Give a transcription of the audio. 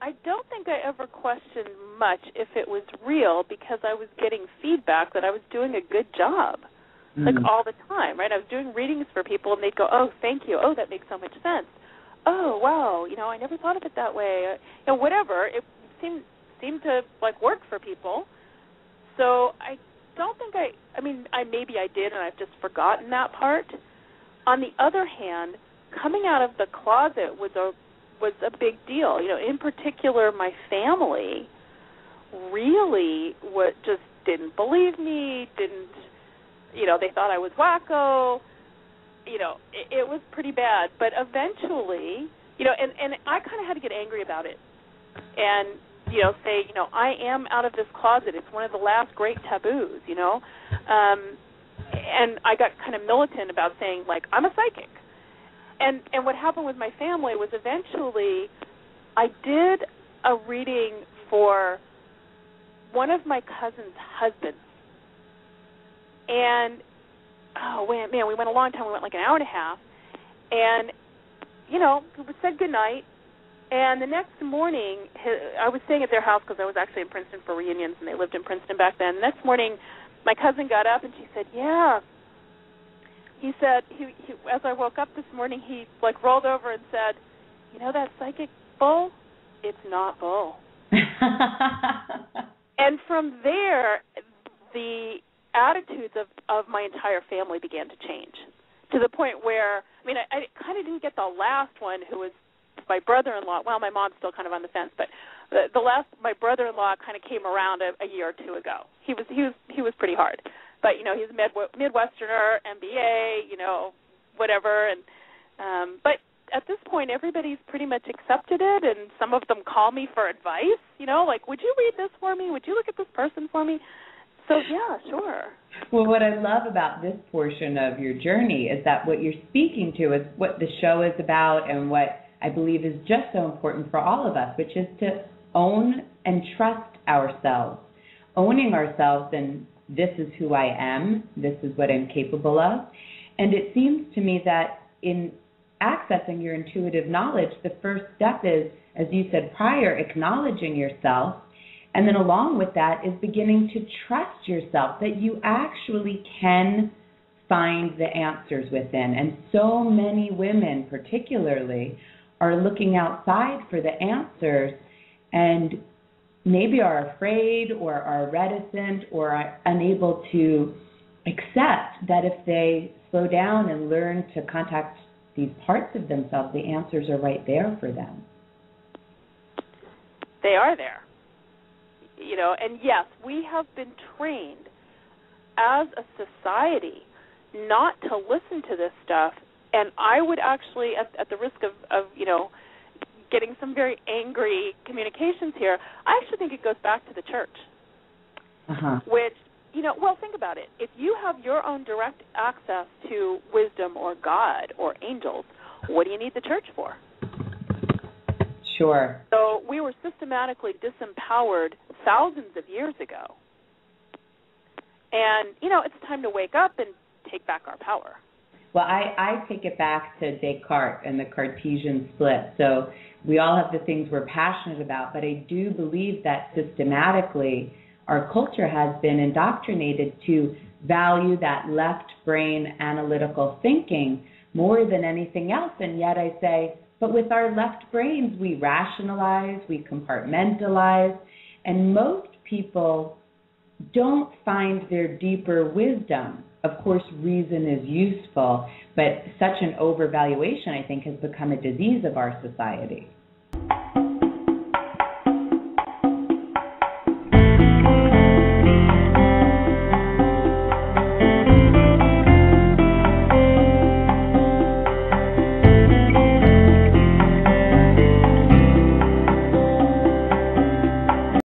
I don't think I ever questioned much if it was real because I was getting feedback that I was doing a good job, like all the time, right? I was doing readings for people, and they'd go, oh, thank you. Oh, that makes so much sense. Oh, wow, I never thought of it that way. Whatever. It seemed to, work for people. So I don't think maybe I did, and I've just forgotten that part. On the other hand, coming out of the closet was a big deal. In particular, my family really just didn't believe me, they thought I was wacko. It was pretty bad. But eventually, and I kind of had to get angry about it and, say, I am out of this closet. It's one of the last great taboos, and I got kind of militant about saying, I'm a psychic. And what happened with my family was eventually I did a reading for one of my cousin's husbands. And, we went a long time. We went an hour and a half. And, we said goodnight. And the next morning, I was staying at their house because I was actually in Princeton for reunions, and they lived in Princeton back then. The next morning, my cousin got up, and she said, yeah. He said, he as I woke up this morning, he, rolled over and said, that psychic bull? It's not bull. And from there, the attitudes of my entire family began to change to the point where, I kind of didn't get the last one who was my brother-in-law. Well, my mom's still kind of on the fence, but my brother-in-law kind of came around a year or two ago. He was pretty hard, but he's a Midwesterner, MBA, whatever, and but at this point everybody's pretty much accepted it, and some of them call me for advice. Would you read this for me? Would you look at this person for me? So yeah, sure. Well, what I love about this portion of your journey is that what you're speaking to is what the show is about, and what I believe is just so important for all of us, which is to own and trust ourselves. Owning ourselves, and this is who I am, this is what I'm capable of. And it seems to me that in accessing your intuitive knowledge, the first step is, as you said prior, acknowledging yourself. And then along with that is beginning to trust yourself, that you actually can find the answers within. And so many women particularly are looking outside for the answers and maybe are afraid or are reticent or are unable to accept that if they slow down and learn to contact these parts of themselves, the answers are right there for them. They are there. And yes, we have been trained as a society not to listen to this stuff. And I would actually, at the risk of getting some very angry communications here, I actually think it goes back to the church. Which, think about it. If you have your own direct access to wisdom or God or angels, what do you need the church for? Sure. So we were systematically disempowered thousands of years ago. And, it's time to wake up and take back our power. Well, I take it back to Descartes and the Cartesian split. So we all have the things we're passionate about, but I do believe that systematically our culture has been indoctrinated to value that left brain analytical thinking more than anything else. And yet I say, but with our left brains, we rationalize, we compartmentalize, and most people don't find their deeper wisdom. Of course, reason is useful, but such an overvaluation, I think, has become a disease of our society.